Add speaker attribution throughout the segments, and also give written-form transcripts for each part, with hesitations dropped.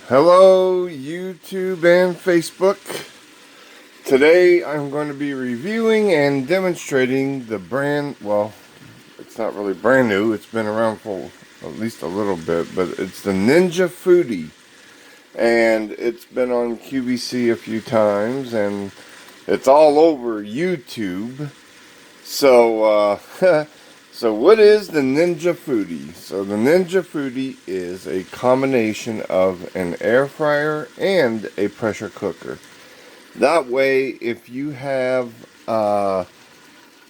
Speaker 1: Hello, YouTube and Facebook. Today I'm going to be reviewing and demonstrating the brand, well, it's not really brand new, it's been around for at least a little bit, but it's the Ninja Foodi. And it's been on QVC a few times, and it's all over YouTube. So, so what is the Ninja Foodi? So the Ninja Foodi is a combination of an air fryer and a pressure cooker. That way, if you have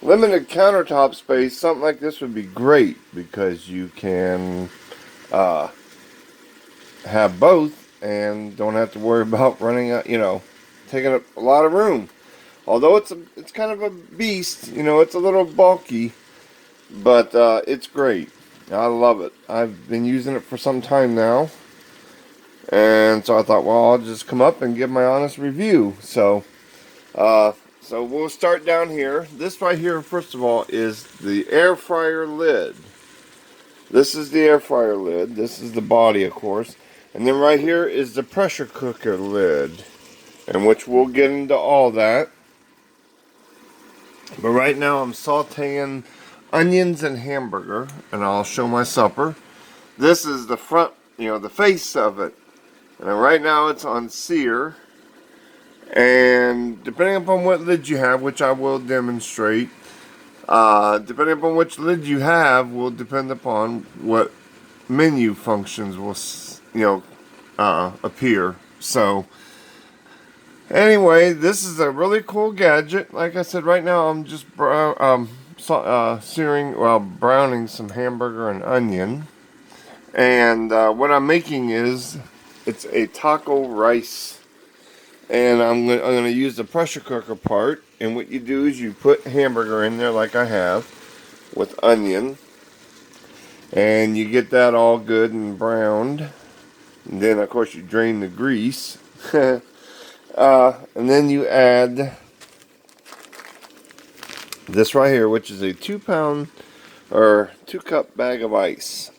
Speaker 1: limited countertop space, something like this would be great because you can have both and don't have to worry about running out, taking up a lot of room. Although it's kind of a beast, it's a little bulky, but it's great. I love it. I've been using it for some time now, and so I thought, well, I'll just come up and give my honest review. So we'll start down here. This right here, first of all, is the air fryer lid. This is the air fryer lid. This is the body, of course. And then right here is the pressure cooker lid, and which we'll get into all that. But right now I'm sauteing onions and hamburger, and I'll show my supper. This is the front, the face of it. And right now it's on sear. And depending upon what lid you have, which I will demonstrate, depending upon which lid you have will depend upon what menu functions will, appear. So, anyway, this is a really cool gadget. Like I said, right now I'm just browning some hamburger and onion. And what I'm making is, it's a taco rice. And I'm going to use the pressure cooker part. And what you do is you put hamburger in there like I have with onion. And you get that all good and browned. And then, of course, you drain the grease. And then you add this right here, which is a 2-pound or 2-cup bag of rice.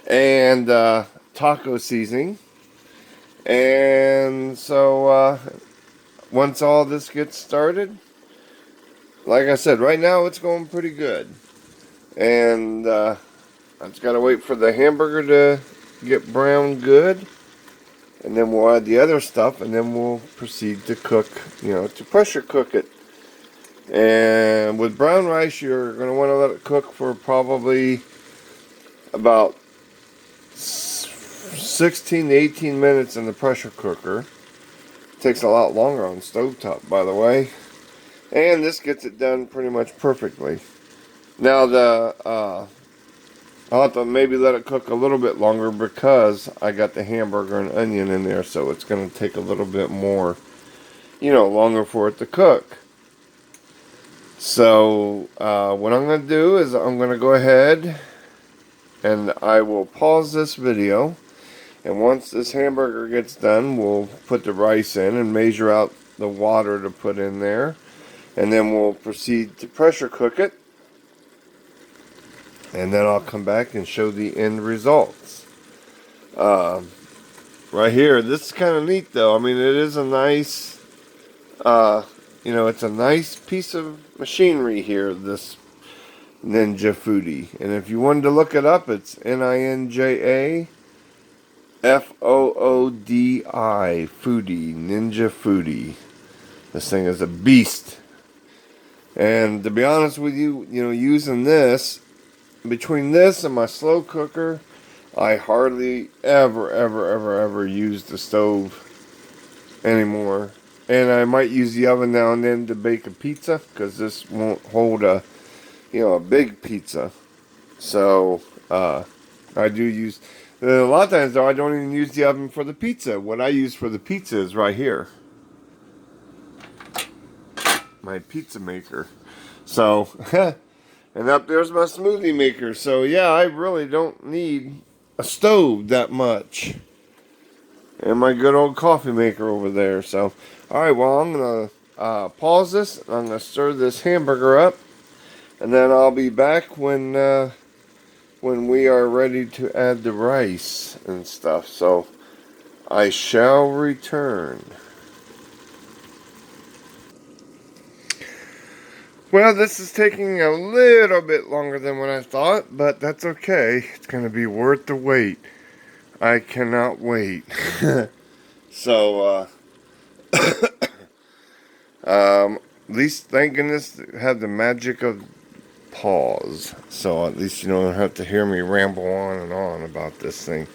Speaker 1: And taco seasoning. And so once all this gets started, like I said, right now it's going pretty good. And I just got to wait for the hamburger to get browned good. And then we'll add the other stuff, and then we'll proceed to cook, to pressure cook it. And with brown rice, you're going to want to let it cook for probably about 16 to 18 minutes in the pressure cooker. It takes a lot longer on stovetop, by the way. And this gets it done pretty much perfectly. Now I'll have to maybe let it cook a little bit longer because I got the hamburger and onion in there, so it's going to take a little bit more, longer for it to cook. So what I'm going to do is I'm going to go ahead and I will pause this video. And once this hamburger gets done, we'll put the rice in and measure out the water to put in there. And then we'll proceed to pressure cook it. And then I'll come back and show the end results. Right here, this is kind of neat though. I mean, it is a nice, it's a nice piece of machinery here, this Ninja Foodi. And if you wanted to look it up, it's NINJA FOODI, Foodi, Ninja Foodi. This thing is a beast. And to be honest with you, using this, between this and my slow cooker, I hardly ever use the stove anymore. And I might use the oven now and then to bake a pizza, because this won't hold a big pizza. So, I do use, a lot of times though, I don't even use the oven for the pizza. What I use for the pizza is right here. My pizza maker. So, and up there's my smoothie maker. So yeah, I really don't need a stove that much. And my good old coffee maker over there. So, alright, well, I'm going to pause this. I'm going to stir this hamburger up. And then I'll be back when when we are ready to add the rice and stuff. So I shall return. Well, this is taking a little bit longer than what I thought, but that's okay. It's going to be worth the wait. I cannot wait. So, at least thank goodness have the magic of pause. So at least you don't have to hear me ramble on and on about this thing.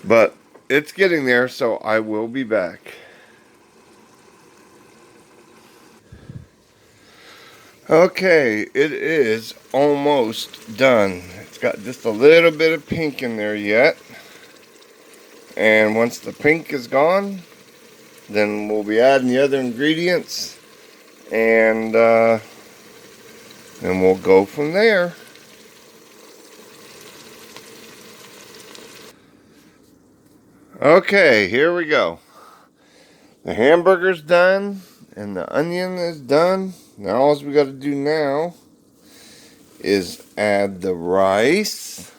Speaker 1: But it's getting there, so I will be back. Okay, it is almost done. It's got just a little bit of pink in there yet. And once the pink is gone, then we'll be adding the other ingredients. And then we'll go from there. Okay, here we go. The hamburger's done. And the onion is done. Now all we got to do now is add the rice.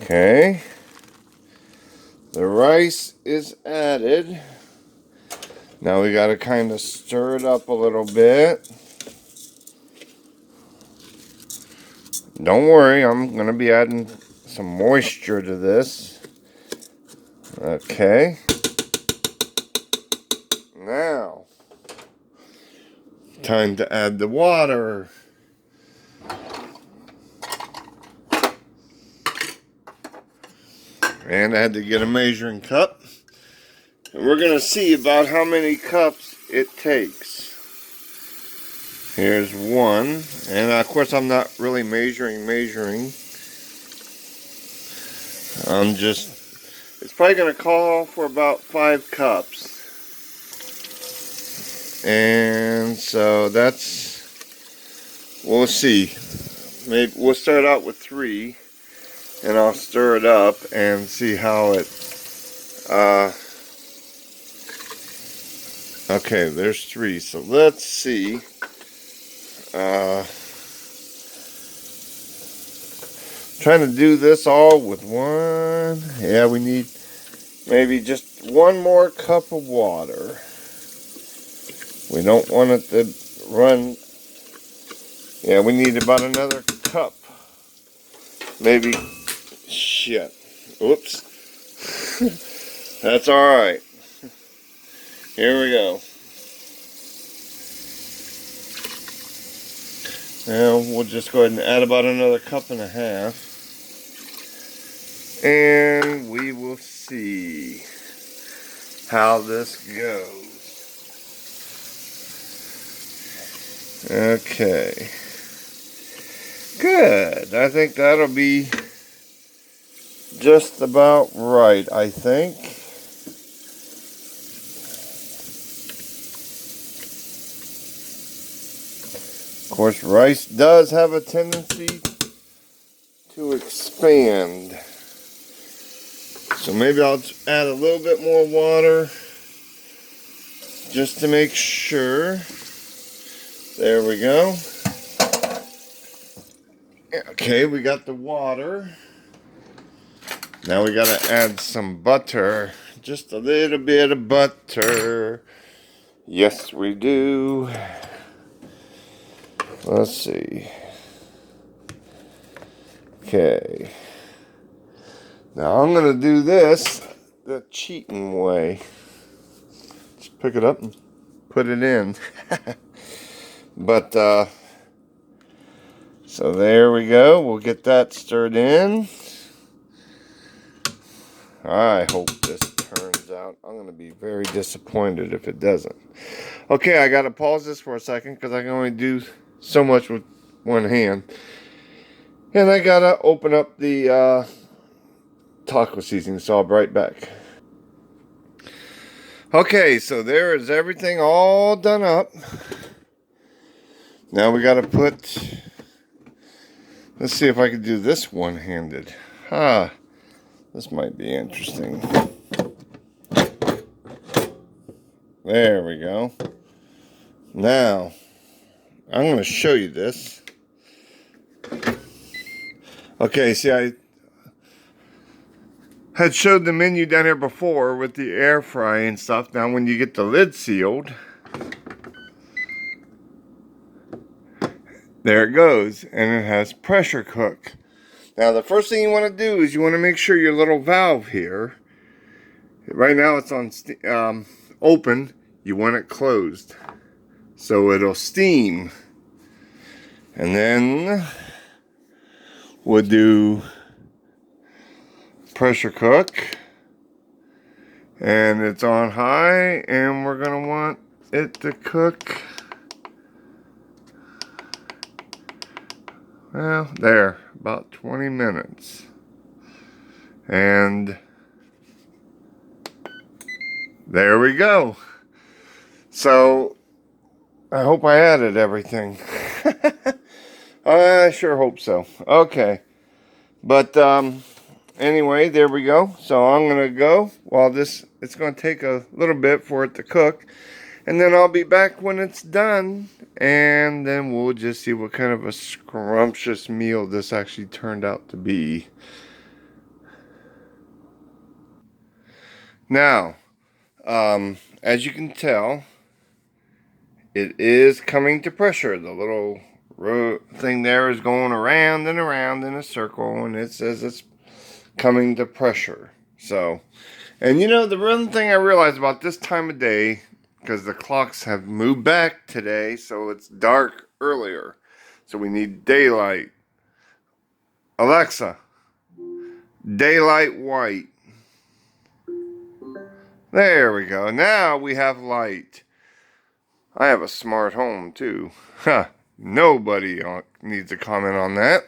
Speaker 1: Okay. The rice is added. Now we got to kind of stir it up a little bit. Don't worry, I'm going to be adding some moisture to this. Okay. Now, time to add the water. And I had to get a measuring cup. And we're going to see about how many cups it takes. Here's one. And of course I'm not really measuring. I'm just, it's probably going to call for about 5 cups. And so that's, we'll see. Maybe we'll start out with 3. And I'll stir it up and see how it, okay, there's 3. So let's see. Trying to do this all with one. Yeah, we need maybe just 1 more cup of water. We don't want it to run. Yeah, we need about another cup. Maybe. Shit. Oops. That's alright. Here we go. Now we'll just go ahead and add about another 1.5 cups. And we will see how this goes. Okay. Good. I think that'll be just about right, I think. Of course, rice does have a tendency to expand. So maybe I'll add a little bit more water just to make sure. There we go. Okay, we got the water. Now we gotta add some butter. Just a little bit of butter. Yes, we do. Let's see. Okay. Now I'm gonna do this the cheating way. Just pick it up and put it in. But so there we go. We'll get that stirred in. I hope this turns out. I'm going to be very disappointed if it doesn't. Okay, I got to pause this for a second because I can only do so much with one hand. And I got to open up the taco seasoning, so I'll be right back. Okay, so there is everything all done up. Now we got to put, let's see if I can do this one-handed. This might be interesting. There we go. Now, I'm going to show you this. Okay, see, I had showed the menu down here before with the air fry and stuff. Now, when you get the lid sealed, there it goes, and it has pressure cook. Now, the first thing you want to do is you want to make sure your little valve here, right now it's on open, you want it closed so it'll steam. And then we'll do pressure cook, and it's on high, and we're gonna want it to cook, well, there, about 20 minutes. And there we go. So I hope I added everything. I sure hope so. Okay, but anyway, there we go. So I'm gonna go while this, it's gonna take a little bit for it to cook, and then I'll be back when it's done, and then we'll just see what kind of a scrumptious meal this actually turned out to be. Now, as you can tell, it is coming to pressure. The little thing there is going around and around in a circle, and it says it's coming to pressure. So, and you know, the one thing I realized about this time of day, because the clocks have moved back today, so it's dark earlier. So we need daylight. Alexa, daylight white. There we go. Now we have light. I have a smart home too. Huh. Nobody needs to comment on that.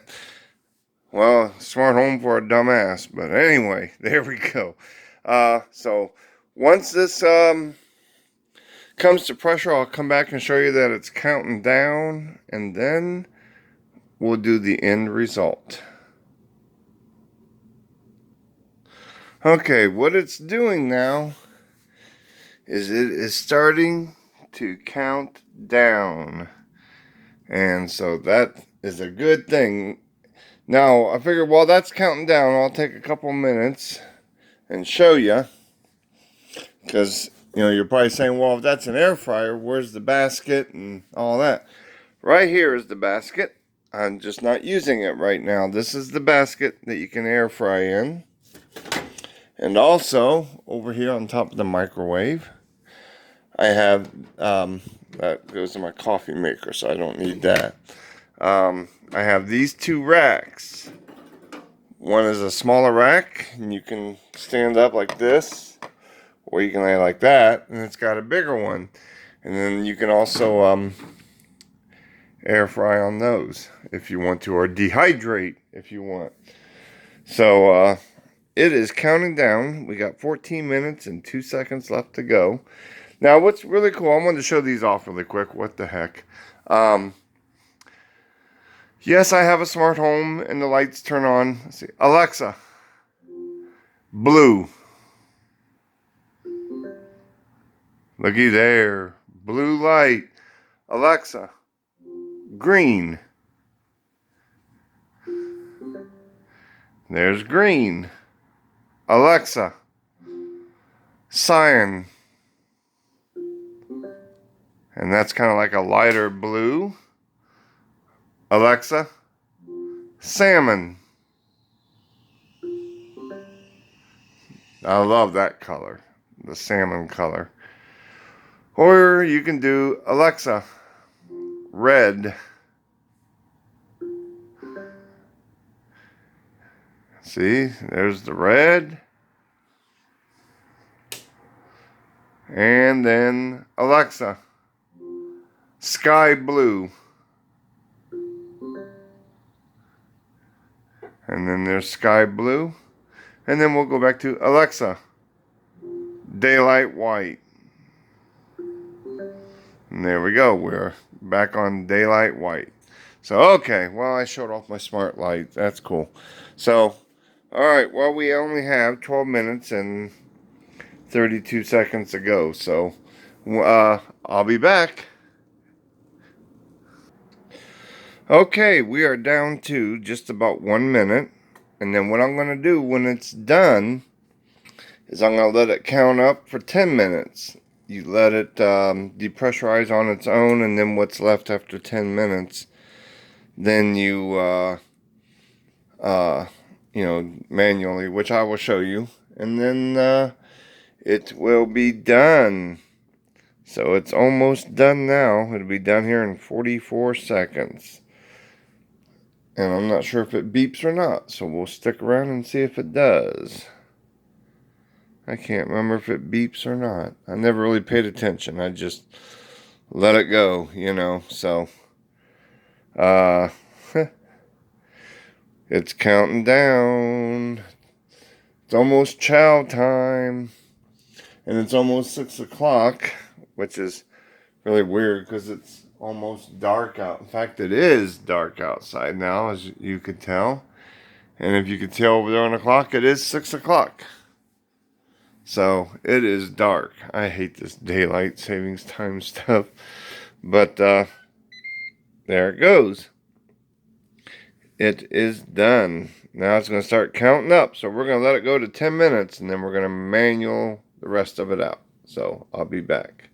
Speaker 1: Well, smart home for a dumbass. But anyway, there we go. So once this comes to pressure, I'll come back and show you that it's counting down, and then we'll do the end result. Okay, what it's doing now is it is starting to count down, and so that is a good thing. Now I figured while that's counting down, I'll take a couple minutes and show you, because you know, you're probably saying, well, if that's an air fryer, where's the basket and all that? Right here is the basket. I'm just not using it right now. This is the basket that you can air fry in. And also, over here on top of the microwave, I have, that goes to my coffee maker, so I don't need that. I have these two racks. One is a smaller rack, and you can stand up like this, or you can lay like that, and it's got a bigger one. And then you can also air fry on those if you want to, or dehydrate if you want. So, it is counting down. We got 14 minutes and 2 seconds left to go. Now, what's really cool, I wanted to show these off really quick. What the heck? Yes, I have a smart home, and the lights turn on. Let's see. Alexa, blue. Looky there. Blue light. Alexa, green. There's green. Alexa, cyan. And that's kind of like a lighter blue. Alexa, salmon. I love that color, the salmon color. Or you can do Alexa, red. See, there's the red. And then Alexa, sky blue. And then there's sky blue. And then we'll go back to Alexa, daylight white. And there we go. We're back on daylight white. So, okay. Well, I showed off my smart light. That's cool. So, alright. Well, we only have 12 minutes and 32 seconds to go. So, I'll be back. Okay, we are down to just about 1 minute. And then what I'm going to do when it's done is I'm going to let it count up for 10 minutes. You let it depressurize on its own, and then what's left after 10 minutes, then you know, manually, which I will show you, and then it will be done. So it's almost done now. It'll be done here in 44 seconds. And I'm not sure if it beeps or not, so we'll stick around and see if it does. I can't remember if it beeps or not. I never really paid attention. I just let it go, you know. So, it's counting down. It's almost chow time. And it's almost 6 o'clock, which is really weird because it's almost dark out. In fact, it is dark outside now, as you could tell. And if you could tell over there on the clock, it is 6 o'clock. So it is dark. I hate this daylight savings time stuff. But there it goes. It is done. Now it's going to start counting up. So we're going to let it go to 10 minutes, and then we're going to manual the rest of it out. So I'll be back.